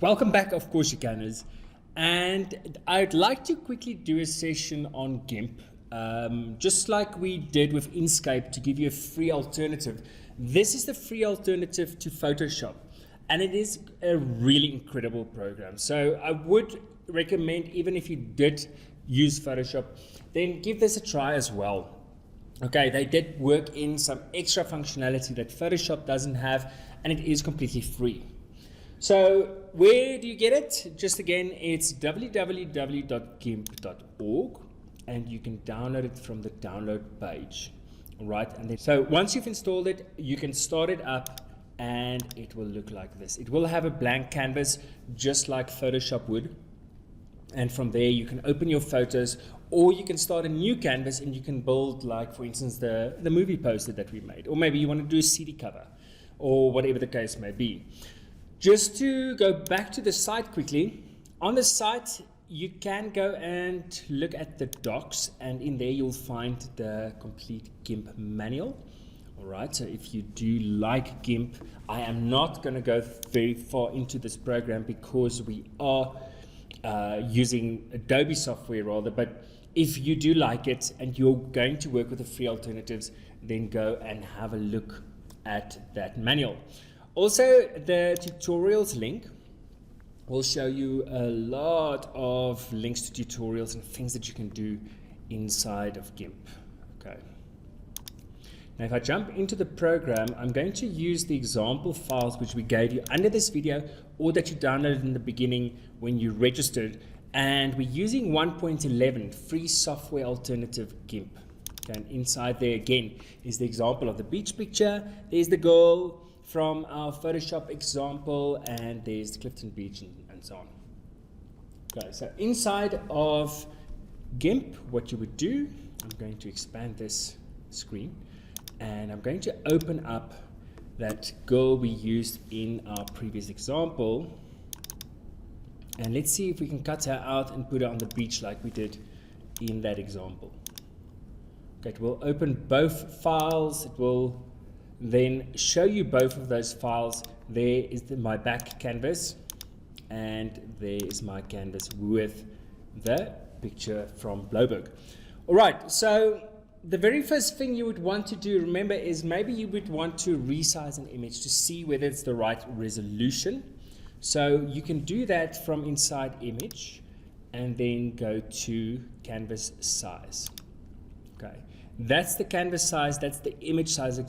Welcome back, of course you canners, and I'd like to quickly do a session on GIMP, just like we did with Inkscape, to give you a free alternative. This is the free alternative to Photoshop, and it is a really incredible program. So I would recommend, even if you did use Photoshop, then give this a try as well. Okay, they did work in some extra functionality that Photoshop doesn't have, and it is completely free. So where do you get it? Just again, it's www.gimp.org, and you can download it from the download page. All right, and then, so once you've installed it, you can start it up and it will look like this. It will have a blank canvas just like Photoshop would, and from there you can open your photos, or you can start a new canvas and you can build, like for instance the movie poster that we made, or maybe you want to do a CD cover or whatever the case may be. Just to go back to the site quickly, on the site you can go and look at the docs, and in there you'll find the complete GIMP manual. Alright, so if you do like GIMP, I am not going to go very far into this program because we are using Adobe software rather, but if you do like it and you're going to work with the free alternatives, then go and have a look at that manual. Also, the tutorials link will show you a lot of links to tutorials and things that you can do inside of GIMP. Okay. Now, if I jump into the program, I'm going to use the example files which we gave you under this video, or that you downloaded in the beginning when you registered, and we're using 1.11 free software alternative GIMP. Okay, and inside there again is the example of the beach picture. There's the girl from our Photoshop example, and there's the Clifton Beach and so on. Okay, so inside of GIMP, what you would do, I'm going to expand this screen, and I'm going to open up that girl we used in our previous example, and let's see if we can cut her out and put her on the beach like we did in that example. Okay, it will open both files. It will then show you both of those files. There is my back canvas, and there is my canvas with the picture from Bloberg. All right, so the very first thing you would want to do, remember, is maybe you would want to resize an image to see whether it's the right resolution. So you can do that from inside image and then go to canvas size. Okay, that's the canvas size, that's the image size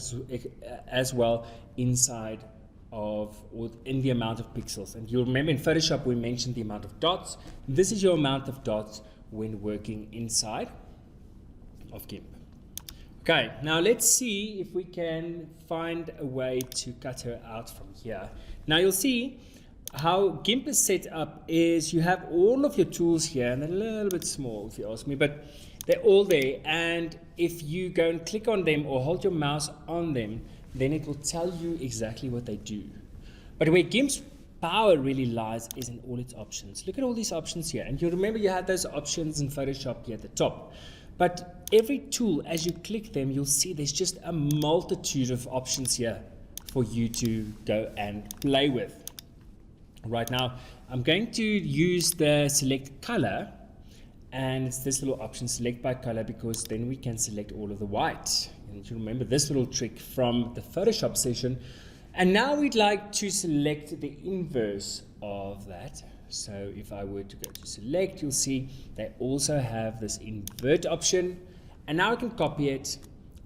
as well inside of, or in the amount of pixels. And you'll remember in Photoshop we mentioned the amount of dots. This is your amount of dots when working inside of GIMP. Okay, now let's see if we can find a way to cut her out from here. Now you'll see how GIMP is set up is you have all of your tools here, and they're a little bit small if you ask me, but they're all there, and if you go and click on them or hold your mouse on them, then it will tell you exactly what they do. But where GIMP's power really lies is in all its options. Look at all these options here, and you remember you had those options in Photoshop here at the top. But every tool, as you click them, you'll see there's just a multitude of options here for you to go and play with. Right now, I'm going to use the select color, and it's this little option, select by color, because then we can select all of the white. And you remember this little trick from the Photoshop session. And now we'd like to select the inverse of that. So if I were to go to select, you'll see they also have this invert option. And now I can copy it,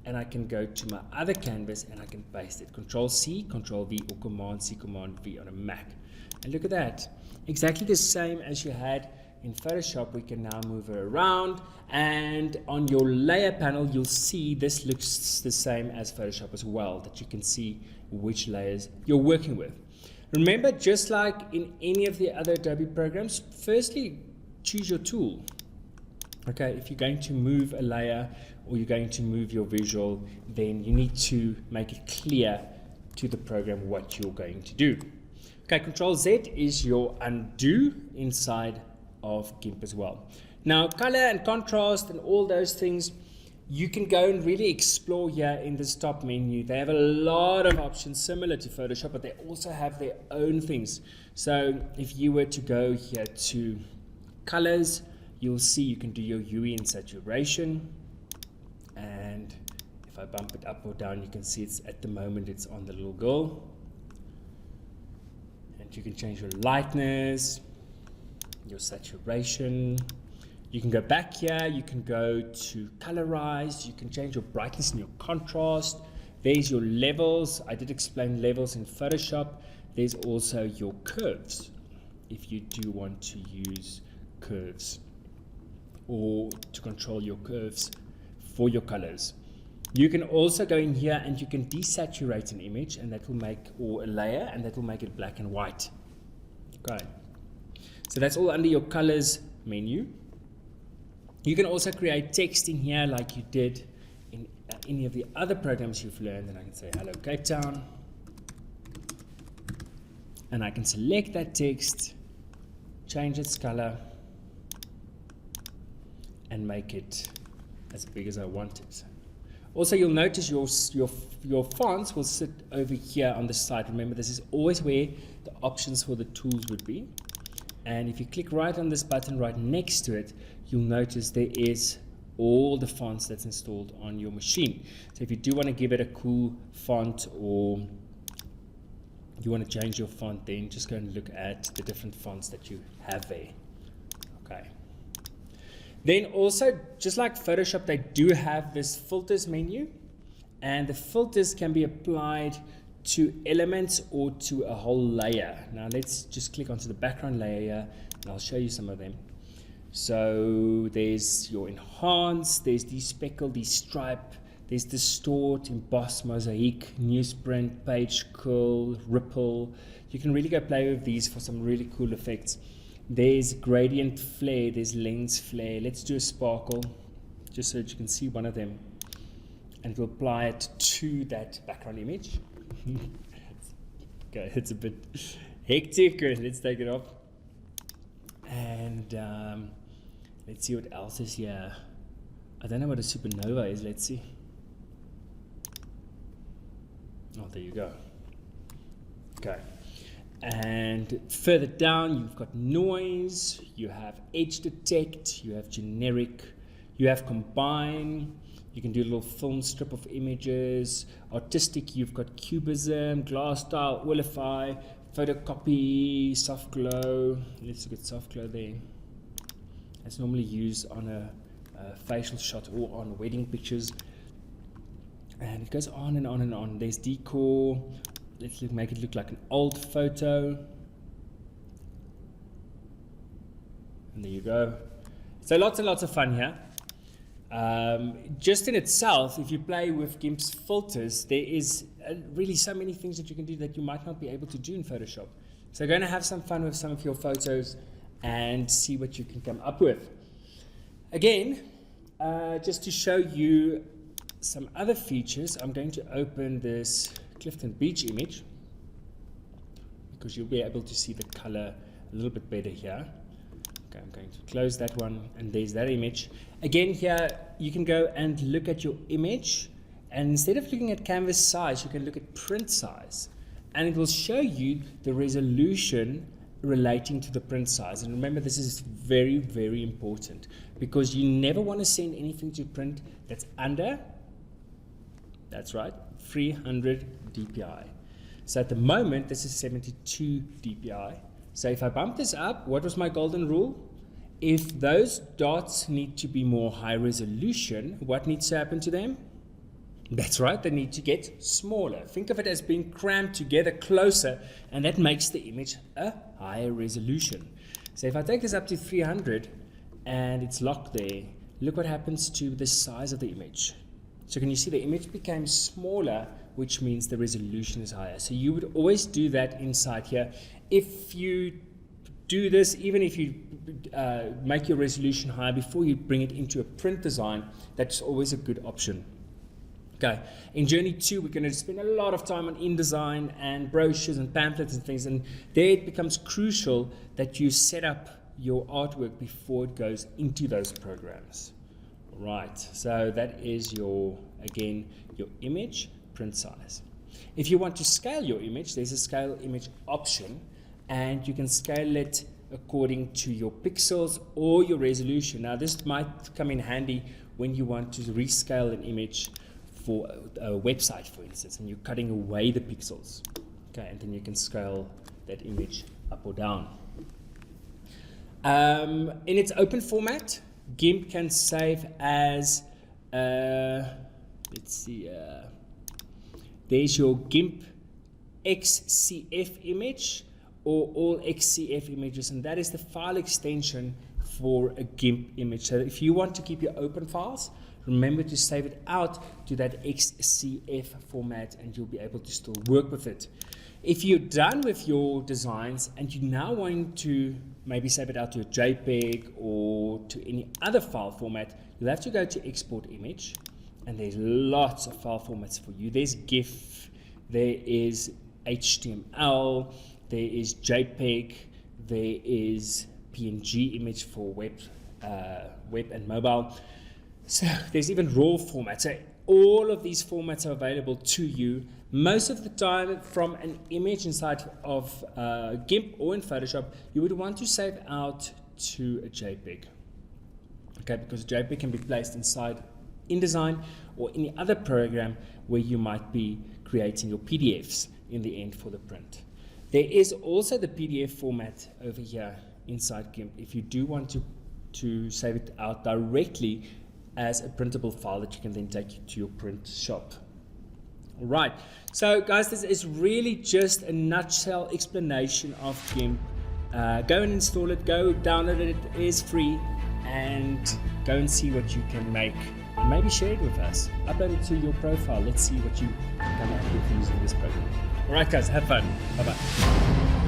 and I can go to my other canvas and I can paste it. Control C, Control V, or Command C, Command V on a Mac. And look at that. Exactly the same as you had in Photoshop. We can now move her around, and on your layer panel you'll see this looks the same as Photoshop as well, that you can see which layers you're working with. Remember, just like in any of the other Adobe programs, firstly choose your tool. Okay, if you're going to move a layer or you're going to move your visual, then you need to make it clear to the program what you're going to do. Okay, Control Z is your undo inside of GIMP as well. Now, color and contrast and all those things, you can go and really explore here in this top menu. They have a lot of options similar to Photoshop, but they also have their own things. So if you were to go here to colors, you'll see you can do your hue and saturation. And if I bump it up or down, you can see it's at the moment it's on the little girl. And you can change your lightness, your saturation. You can go back here, you can go to colorize, you can change your brightness and your contrast. There's your levels. I did explain levels in Photoshop. There's also your curves, if you do want to use curves or to control your curves for your colors. You can also go in here and you can desaturate an image, and that will make, or a layer, and that will make it black and white. Okay. So that's all under your colors menu. You can also create text in here like you did in any of the other programs you've learned, and I can say hello Cape Town, and I can select that text, change its color, and make it as big as I want it. Also, you'll notice your fonts will sit over here on the side. Remember, this is always where the options for the tools would be. And if you click right on this button right next to it, you'll notice there is all the fonts that's installed on your machine. So if you do want to give it a cool font, or you want to change your font, then just go and look at the different fonts that you have there. Okay. Then also, just like Photoshop, they do have this filters menu, and the filters can be applied to elements or to a whole layer. Now let's just click onto the background layer here, and I'll show you some of them. So there's your enhance, there's despeckle, destripe, there's distort, emboss, mosaic, newsprint, page curl, ripple. You can really go play with these for some really cool effects. There's gradient flare, there's lens flare. Let's do a sparkle, just so that you can see one of them, and we'll apply it to that background image. Okay, it's a bit hectic. Let's take it off. And let's see what else is here. I don't know what a supernova is. Let's see. Oh, there you go. Okay. And further down, you've got noise, you have edge detect, you have generic, you have combine. You can do a little film strip of images. Artistic, you've got cubism, glass style, oilify, photocopy, soft glow. Let's look at soft glow there. It's normally used on a facial shot or on wedding pictures. And it goes on and on and on. There's decor. Let's make it look like an old photo. And there you go. So lots and lots of fun here. Just in itself, if you play with GIMP's filters, there is really so many things that you can do that you might not be able to do in Photoshop. So going to have some fun with some of your photos and see what you can come up with. Again, just to show you some other features, I'm going to open this Clifton Beach image, because you'll be able to see the color a little bit better here. Okay, I'm going to close that one, and there's that image. Again, here you can go and look at your image, and instead of looking at canvas size, you can look at print size, and it will show you the resolution relating to the print size. And remember, this is very, very important, because you never want to send anything to print that's under, that's right, 300 dpi. So at the moment, this is 72 dpi. So if I bump this up, what was my golden rule? If those dots need to be more high resolution, what needs to happen to them? That's right, they need to get smaller. Think of it as being crammed together closer, and that makes the image a higher resolution. So if I take this up to 300 and it's locked there, look what happens to the size of the image. So can you see the image became smaller, which means the resolution is higher. So you would always do that inside here. If you do this, even if you make your resolution higher before you bring it into a print design, that's always a good option. Okay, in Journey 2, we're going to spend a lot of time on InDesign and brochures and pamphlets and things, and there it becomes crucial that you set up your artwork before it goes into those programs. Right, so that is your image print size. If you want to scale your image, there's a scale image option, and you can scale it according to your pixels or your resolution. Now this might come in handy when you want to rescale an image for a website, for instance, and you're cutting away the pixels. Okay, and then you can scale that image up or down. In its open format, GIMP can save as, let's see, there's your GIMP XCF image or all XCF images, and that is the file extension for a GIMP image. So if you want to keep your open files, remember to save it out to that XCF format and you'll be able to still work with it. If you're done with your designs and you now want to maybe save it out to a JPEG or to any other file format, you'll have to go to export image, and there's lots of file formats for you. There's GIF, there is HTML, there is JPEG, there is PNG image for web and mobile. So there's even RAW format. So all of these formats are available to you. Most of the time from an image inside of GIMP or in Photoshop, you would want to save out to a JPEG. Okay, because JPEG can be placed inside InDesign or any other program where you might be creating your PDFs in the end for the print. There is also the PDF format over here inside GIMP if you do want to save it out directly as a printable file that you can then take to your print shop. All right, so guys, this is really just a nutshell explanation of GIMP. Go and install it, go download it, it is free, and go and see what you can make. And maybe share it with us. Upload it to your profile. Let's see what you come up with using this program. All right, guys, have fun. Bye-bye.